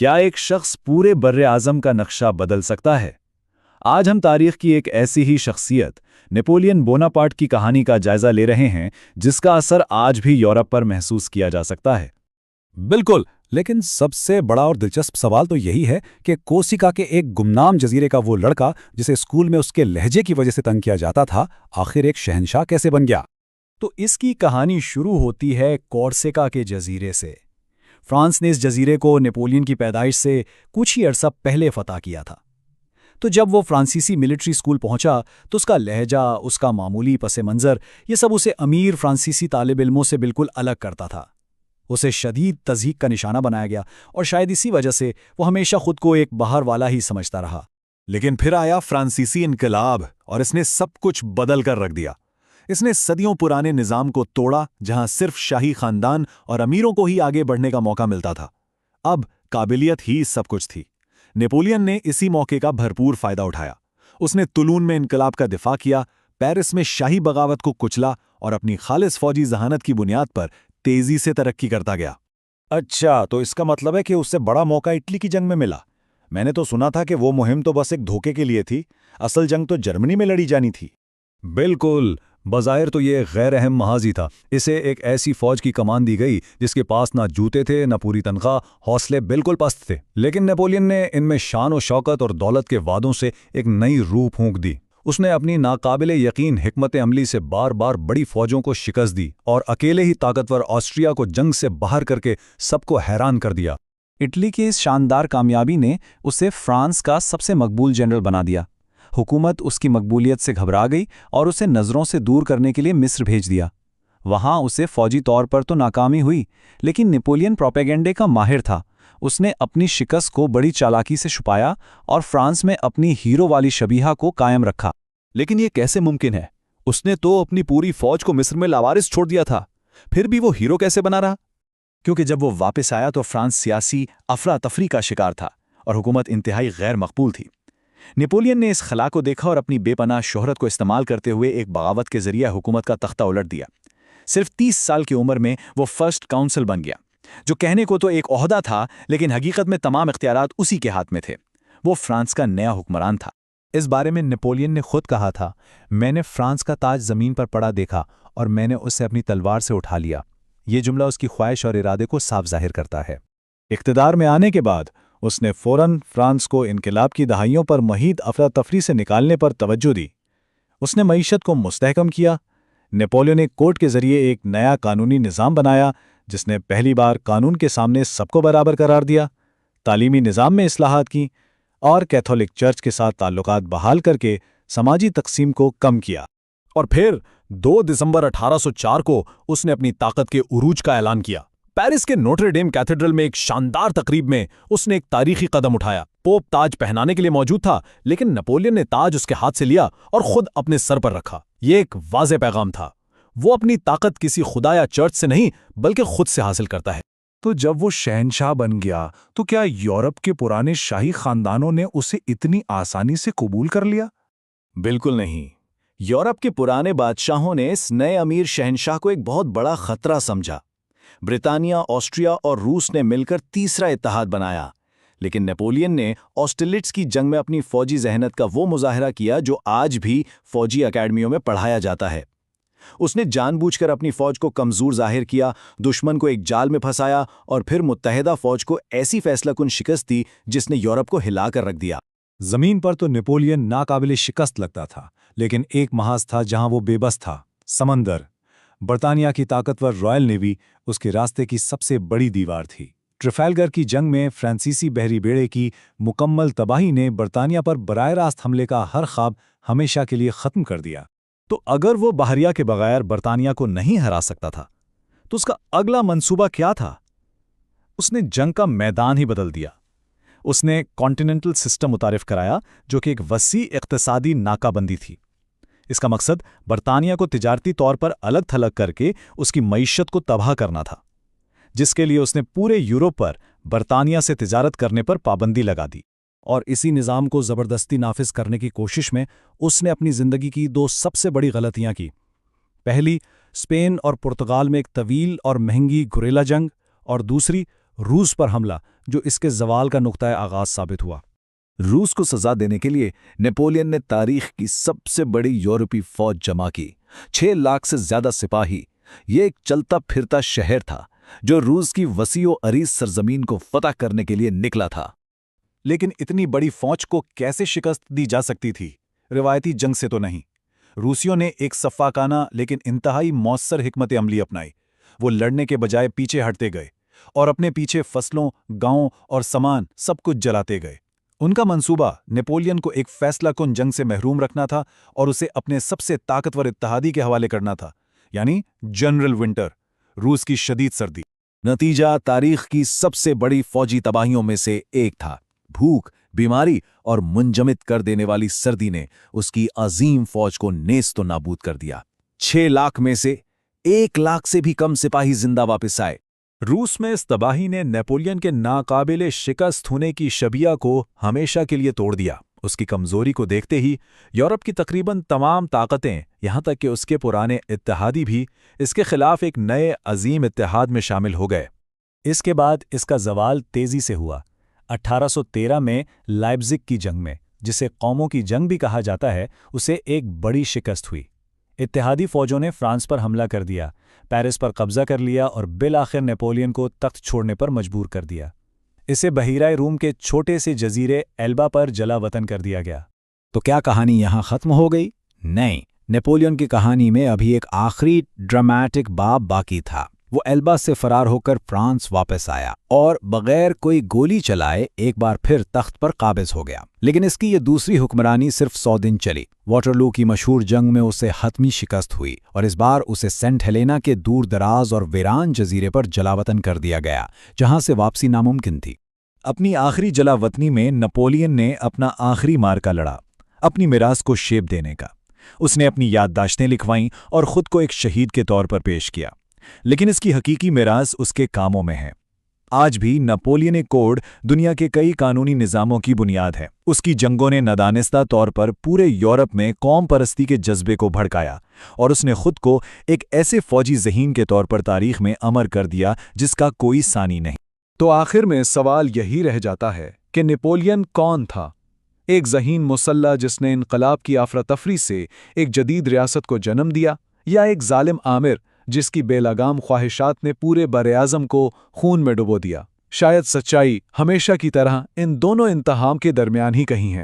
کیا ایک شخص پورے بر اعظم کا نقشہ بدل سکتا ہے؟ آج ہم تاریخ کی ایک ایسی ہی شخصیت نیپولین بوناپارٹ کی کہانی کا جائزہ لے رہے ہیں جس کا اثر آج بھی یورپ پر محسوس کیا جا سکتا ہے۔ بالکل، لیکن سب سے بڑا اور دلچسپ سوال تو یہی ہے کہ کورسیکا کے ایک گمنام جزیرے کا وہ لڑکا جسے اسکول میں اس کے لہجے کی وجہ سے تنگ کیا جاتا تھا، آخر ایک شہنشاہ کیسے بن گیا؟ تو اس کی کہانی شروع ہوتی ہے کورسیکا کے جزیرے سے۔ فرانس نے اس جزیرے کو نیپولین کی پیدائش سے کچھ ہی عرصہ پہلے فتح کیا تھا۔ تو جب وہ فرانسیسی ملٹری اسکول پہنچا تو اس کا لہجہ، اس کا معمولی پس منظر، یہ سب اسے امیر فرانسیسی طالب علموں سے بالکل الگ کرتا تھا۔ اسے شدید تضحیک کا نشانہ بنایا گیا اور شاید اسی وجہ سے وہ ہمیشہ خود کو ایک باہر والا ہی سمجھتا رہا۔ لیکن پھر آیا فرانسیسی انقلاب اور اس نے سب کچھ بدل کر رکھ دیا۔ اس نے صدیوں پرانے نظام کو توڑا جہاں صرف شاہی خاندان اور امیروں کو ہی آگے بڑھنے کا موقع ملتا تھا۔ اب قابلیت ہی سب کچھ تھی۔ نیپولین نے اسی موقع کا بھرپور فائدہ اٹھایا۔ اس نے تولون میں انقلاب کا دفاع کیا، پیرس میں شاہی بغاوت کو کچلا اور اپنی خالص فوجی ذہانت کی بنیاد پر تیزی سے ترقی کرتا گیا۔ اچھا، تو اس کا مطلب ہے کہ اس سے بڑا موقع اٹلی کی جنگ میں ملا۔ میں نے تو سنا تھا کہ وہ مہم تو بس ایک دھوکے کے لیے تھی، اصل جنگ تو جرمنی میں لڑی جانی تھی۔ بالکل، بظاہر تو یہ غیر اہم محاذ ہی تھا۔ اسے ایک ایسی فوج کی کمان دی گئی جس کے پاس نہ جوتے تھے، نہ پوری تنخواہ، حوصلے بالکل پست تھے۔ لیکن نیپولین نے ان میں شان و شوکت اور دولت کے وعدوں سے ایک نئی روح پھونک دی۔ اس نے اپنی ناقابل یقین حکمت عملی سے بار بار بڑی فوجوں کو شکست دی اور اکیلے ہی طاقتور آسٹریا کو جنگ سے باہر کر کے سب کو حیران کر دیا۔ اٹلی کی اس شاندار کامیابی نے اسے فرانس کا سب سے مقبول جنرل بنا دیا۔ حکومت اس کی مقبولیت سے گھبرا گئی اور اسے نظروں سے دور کرنے کے لیے مصر بھیج دیا۔ وہاں اسے فوجی طور پر تو ناکامی ہوئی، لیکن نیپولین پروپیگنڈے کا ماہر تھا۔ اس نے اپنی شکست کو بڑی چالاکی سے چھپایا اور فرانس میں اپنی ہیرو والی شبیہہ کو قائم رکھا۔ لیکن یہ کیسے ممکن ہے؟ اس نے تو اپنی پوری فوج کو مصر میں لاوارث چھوڑ دیا تھا، پھر بھی وہ ہیرو کیسے بنا رہا؟ کیونکہ جب وہ واپس آیا تو فرانس سیاسی افراتفری کا شکار تھا اور حکومت انتہائی غیر مقبول تھی۔ نیپولین نے اس خلا کو دیکھا اور اپنی بے پناہ شہرت کو استعمال کرتے ہوئے ایک بغاوت کے ذریعے حکومت کا تختہ الٹ دیا۔ صرف 30 سال کی عمر میں وہ فرسٹ کاؤنسل بن گیا، جو کہنے کو تو ایک عہدہ تھا لیکن حقیقت میں تمام اختیارات اسی کے ہاتھ میں تھے۔ وہ فرانس کا نیا حکمران تھا۔ اس بارے میں نیپولین نے خود کہا تھا، میں نے فرانس کا تاج زمین پر پڑا دیکھا اور میں نے اسے اپنی تلوار سے اٹھا لیا۔ یہ جملہ اس کی خواہش اور ارادے کو صاف ظاہر کرتا ہے۔ اقتدار میں آنے کے بعد اس نے فوراً فرانس کو انقلاب کی دہائیوں پر محیط افراتفری سے نکالنے پر توجہ دی۔ اس نے معیشت کو مستحکم کیا۔ نیپولینک کوڈ کے ذریعے ایک نیا قانونی نظام بنایا جس نے پہلی بار قانون کے سامنے سب کو برابر قرار دیا، تعلیمی نظام میں اصلاحات کی اور کیتھولک چرچ کے ساتھ تعلقات بحال کر کے سماجی تقسیم کو کم کیا۔ اور پھر 2 دسمبر 1804 کو اس نے اپنی طاقت کے عروج کا اعلان کیا۔ پیرس کے نوٹر ڈیم کیتھیڈرل میں ایک شاندار تقریب میں اس نے ایک تاریخی قدم اٹھایا۔ پوپ تاج پہنانے کے لیے موجود تھا، لیکن نیپولین نے تاج اس کے ہاتھ سے لیا اور خود اپنے سر پر رکھا۔ یہ ایک واضح پیغام تھا، وہ اپنی طاقت کسی خدا یا چرچ سے نہیں بلکہ خود سے حاصل کرتا ہے۔ تو جب وہ شہنشاہ بن گیا تو کیا یورپ کے پرانے شاہی خاندانوں نے اسے اتنی آسانی سے قبول کر لیا؟ بالکل نہیں۔ یورپ کے پرانے بادشاہوں نے اس نئے امیر شہنشاہ کو ایک بہت بڑا خطرہ سمجھا۔ برطانیہ، آسٹریا اور روس نے مل کر تیسرا اتحاد بنایا، لیکن نیپولین نے آسٹرلٹس کی جنگ میں اپنی فوجی ذہنت کا وہ مظاہرہ کیا جو آج بھی فوجی اکیڈمیوں میں پڑھایا جاتا ہے۔ اس نے جان بوجھ کر اپنی فوج کو کمزور ظاہر کیا، دشمن کو ایک جال میں پھنسایا اور پھر متحدہ فوج کو ایسی فیصلہ کن شکست دی جس نے یورپ کو ہلا کر رکھ دیا۔ زمین پر تو نیپولین ناقابل شکست لگتا تھا، لیکن ایک محاذ تھا جہاں وہ بے بس تھا: سمندر۔ برطانیہ کی طاقتور رائل نیوی اس کے راستے کی سب سے بڑی دیوار تھی۔ ٹریفالگر کی جنگ میں فرانسیسی بحری بیڑے کی مکمل تباہی نے برطانیہ پر براہ راست حملے کا ہر خواب ہمیشہ کے لیے ختم کر دیا۔ تو اگر وہ بحریہ کے بغیر برطانیہ کو نہیں ہرا سکتا تھا تو اس کا اگلا منصوبہ کیا تھا؟ اس نے جنگ کا میدان ہی بدل دیا۔ اس نے کانٹیننٹل سسٹم متعارف کرایا جو کہ ایک وسیع اقتصادی ناکہ بندی تھی۔ اس کا مقصد برطانیہ کو تجارتی طور پر الگ تھلگ کر کے اس کی معیشت کو تباہ کرنا تھا، جس کے لیے اس نے پورے یورپ پر برطانیہ سے تجارت کرنے پر پابندی لگا دی۔ اور اسی نظام کو زبردستی نافذ کرنے کی کوشش میں اس نے اپنی زندگی کی 2 سب سے بڑی غلطیاں کی۔ پہلی، اسپین اور پرتگال میں ایک طویل اور مہنگی گوریلا جنگ، اور دوسری، روس پر حملہ جو اس کے زوال کا نقطۂ آغاز ثابت ہوا۔ روس کو سزا دینے کے لیے نیپولین نے تاریخ کی سب سے بڑی یورپی فوج جمع کی، 6 لاکھ سے زیادہ سپاہی۔ یہ ایک چلتا پھرتا شہر تھا جو روس کی وسیع و عریض سرزمین کو فتح کرنے کے لیے نکلا تھا۔ لیکن اتنی بڑی فوج کو کیسے شکست دی جا سکتی تھی؟ روایتی جنگ سے تو نہیں۔ روسیوں نے ایک سفاکانہ لیکن انتہائی مؤثر حکمت عملی اپنائی۔ وہ لڑنے کے بجائے پیچھے ہٹتے گئے اور اپنے پیچھے فصلوں، گاؤں اور سامان سب کچھ جلاتے گئے۔ ان کا منصوبہ نیپولین کو ایک فیصلہ کن جنگ سے محروم رکھنا تھا اور اسے اپنے سب سے طاقتور اتحادی کے حوالے کرنا تھا، یعنی جنرل ونٹر، روس کی شدید سردی۔ نتیجہ تاریخ کی سب سے بڑی فوجی تباہیوں میں سے ایک تھا۔ بھوک، بیماری اور منجمد کر دینے والی سردی نے اس کی عظیم فوج کو نیست و نابود کر دیا۔ 6 لاکھ میں سے 1 لاکھ سے بھی کم سپاہی زندہ واپس آئے۔ روس میں اس تباہی نے نیپولین کے ناقابل شکست ہونے کی شبیہ کو ہمیشہ کے لیے توڑ دیا۔ اس کی کمزوری کو دیکھتے ہی یورپ کی تقریباً تمام طاقتیں، یہاں تک کہ اس کے پرانے اتحادی بھی، اس کے خلاف ایک نئے عظیم اتحاد میں شامل ہو گئے۔ اس کے بعد اس کا زوال تیزی سے ہوا۔ 1813 میں لائپزگ کی جنگ میں، جسے قوموں کی جنگ بھی کہا جاتا ہے، اسے ایک بڑی شکست ہوئی۔ اتحادی فوجوں نے فرانس پر حملہ کر دیا، پیرس پر قبضہ کر لیا اور بالآخر نیپولین کو تخت چھوڑنے پر مجبور کر دیا۔ اسے بحیرہ روم کے چھوٹے سے جزیرے ایلبا پر جلا وطن کر دیا گیا۔ تو کیا کہانی یہاں ختم ہو گئی؟ نہیں، نیپولین کی کہانی میں ابھی ایک آخری ڈراماٹک باب باقی تھا۔ وہ ایلبا سے فرار ہو کر فرانس واپس آیا اور بغیر کوئی گولی چلائے ایک بار پھر تخت پر قابض ہو گیا۔ لیکن اس کی یہ دوسری حکمرانی صرف 100 دن چلی۔ واٹرلو کی مشہور جنگ میں اسے حتمی شکست ہوئی اور اس بار اسے سینٹ ہیلینا کے دور دراز اور ویران جزیرے پر جلاوطن کر دیا گیا، جہاں سے واپسی ناممکن تھی۔ اپنی آخری جلا وطنی میں نپولین نے اپنا آخری مارکا لڑا، اپنی میراث کو شیپ دینے کا۔ اس نے اپنی یادداشتیں لکھوائیں اور خود کو ایک شہید کے طور پر پیش کیا، لیکن اس کی حقیقی میراث اس کے کاموں میں ہے۔ آج بھی نپولین کوڈ دنیا کے کئی قانونی نظاموں کی بنیاد ہے۔ اس کی جنگوں نے نادانستہ طور پر پورے یورپ میں قوم پرستی کے جذبے کو بھڑکایا، اور اس نے خود کو ایک ایسے فوجی ذہین کے طور پر تاریخ میں امر کر دیا جس کا کوئی ثانی نہیں۔ تو آخر میں سوال یہی رہ جاتا ہے کہ نیپولین کون تھا؟ ایک ذہین مسلح جس نے انقلاب کی افراتفری سے ایک جدید ریاست کو جنم دیا، یا ایک ظالم آمر جس کی بے لگام خواہشات نے پورے براعظم کو خون میں ڈبو دیا؟ شاید سچائی ہمیشہ کی طرح ان دونوں انتہام کے درمیان ہی کہیں ہے۔